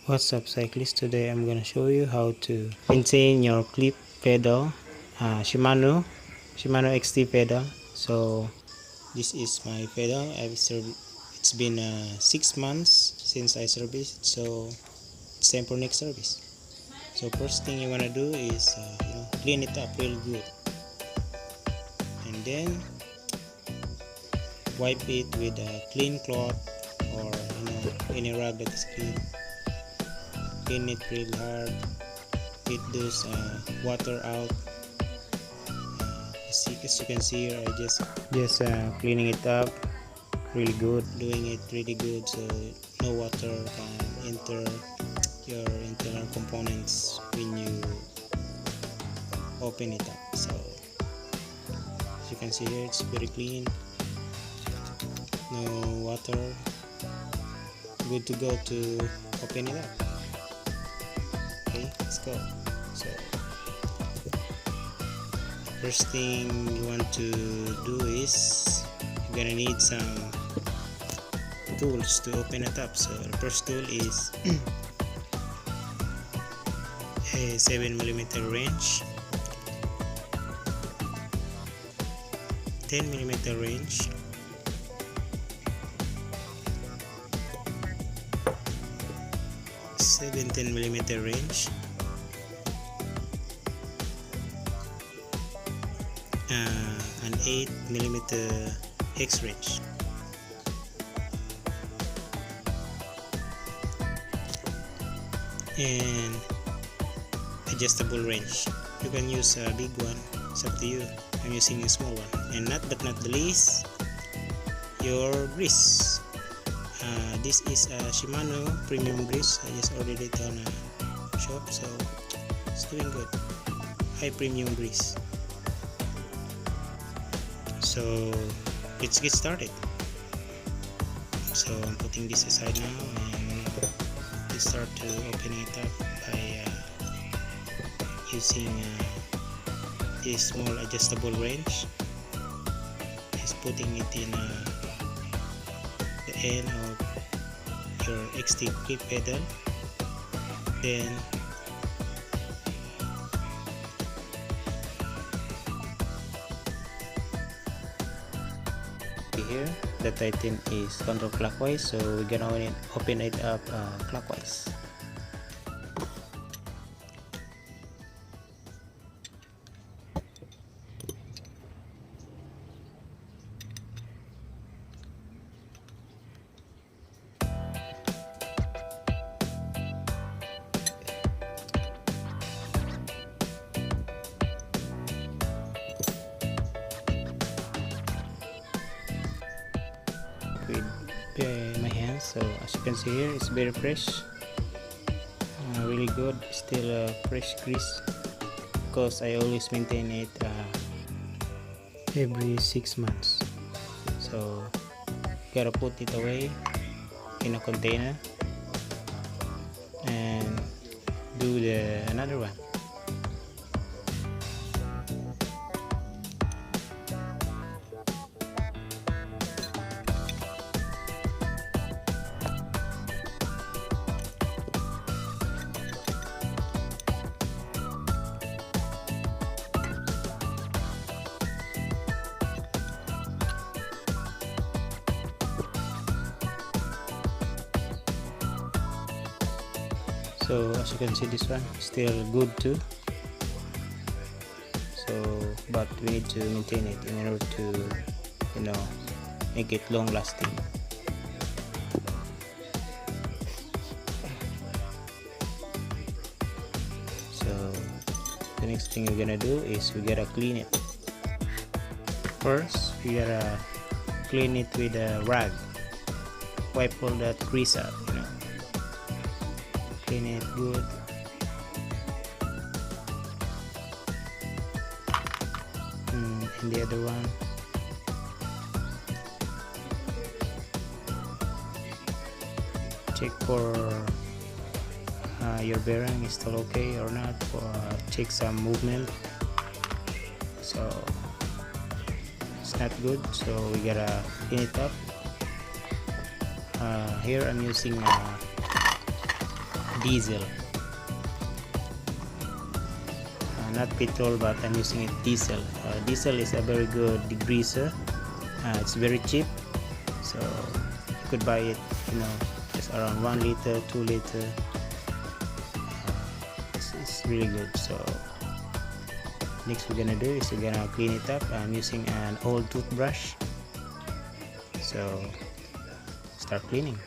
What's up, cyclists? Today I'm gonna show you how to maintain your clip pedal, Shimano XT pedal. So this is my pedal. It's been 6 months since I serviced, so it's time for next service. So first thing you wanna do is clean it up real good, and then wipe it with a clean cloth or any rag that is clean. Clean it real hard, get those water out. As you can see here, I just cleaning it up really good, doing it really good, so no water can enter your internal components when you open it up. So as you can see here, it's very clean, no water, good to go to open it up. Okay, let's go. So first thing you want to do is you're gonna need some tools to open it up. So the first tool is a 7mm wrench, 10mm wrench, a 10mm wrench, an 8mm hex wrench, and adjustable wrench. You can use a big one, it's up to you. I'm using a small one. And last but not the least, your grease. This is a Shimano premium grease. I just ordered it on a shop, so it's doing good. High premium grease. So let's get started. So I'm putting this aside now, and let's start to open it up by using this small adjustable wrench. Just putting it in the end of your XT clip pedal. Then here the tighten is counterclockwise, so we're gonna open it up clockwise. With my hands, so as you can see here, it's very fresh, really good, still fresh grease, because I always maintain it every 6 months. So gotta put it away in a container and do another one. So as you can see, this one still good too. So but we need to maintain it in order to make it long lasting. So the next thing we're gonna do is we gotta clean it. First we gotta clean it with a rag, wipe all that grease out, clean it good. And the other one, check for your bearing is still okay or not, or check some movement. So it's not good, so we gotta clean it up. Here I'm using diesel, not petrol, but I'm using it diesel. Diesel is a very good degreaser. It's very cheap, so you could buy it, just around 1 liter, 2 liter. It's really good. So next we're gonna do is we're gonna clean it up. I'm using an old toothbrush, so start cleaning.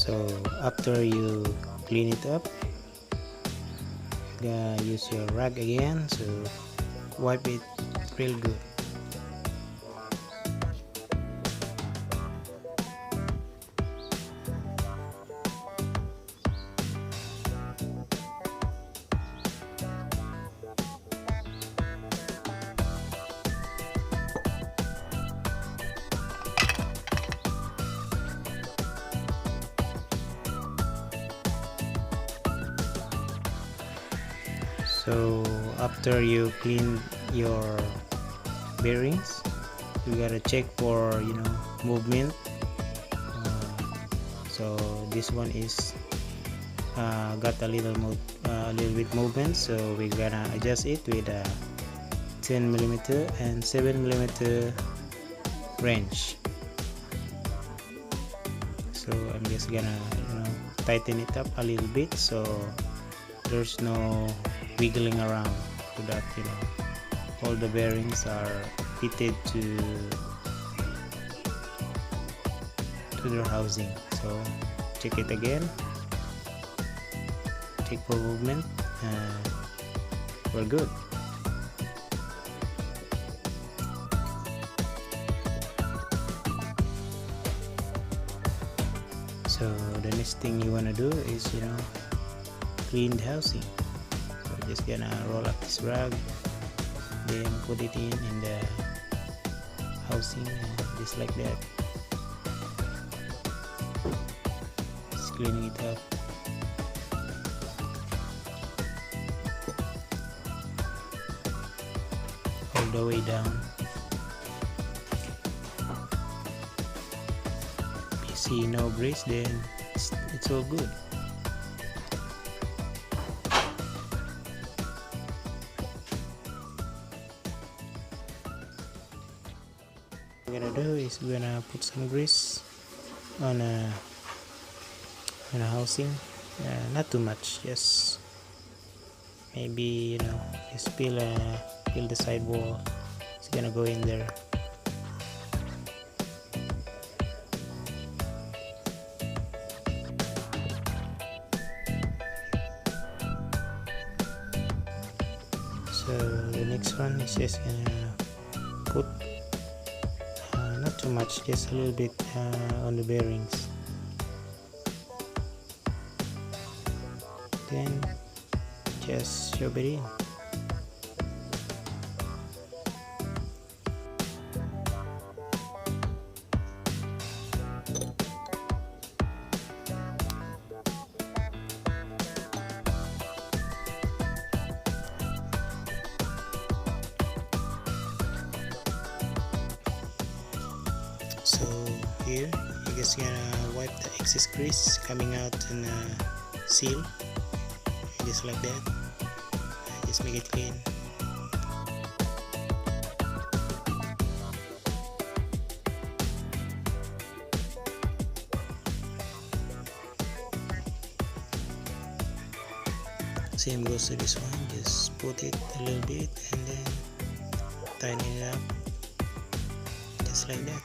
So after you clean it up, use your rag again to wipe it real good. So after you clean your bearings, you gotta check for movement. So this one is got a little bit movement, so we're gonna adjust it with a 10mm and 7mm wrench. So I'm just gonna tighten it up a little bit, so there's no wiggling around, so that all the bearings are fitted to their housing. So check it again, check for movement, and we're good. So the next thing you want to do is clean the housing. So just gonna roll up this rag, then put it in the housing, just like that. Just cleaning it up. All the way down. If you see no grease, then it's all good. What we're gonna do is we're gonna put some grease on a housing. Not too much, just maybe just peel the side wall. It's gonna go in there. So the next one is just gonna put not too much, just a little bit on the bearings, then just shove it in. So here you guys gonna wipe the excess grease coming out and seal, just like that. Just make it clean. Same goes to this one, just put it a little bit and then tighten it up, just like that.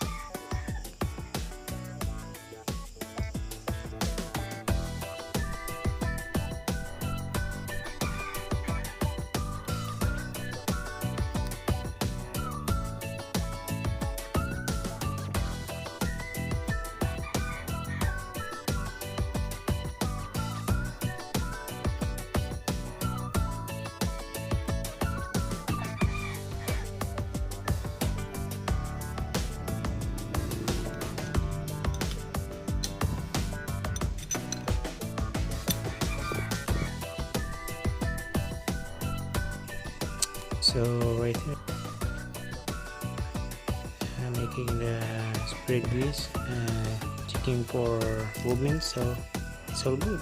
So right here I'm making the spray grease, checking for movement, so it's all good.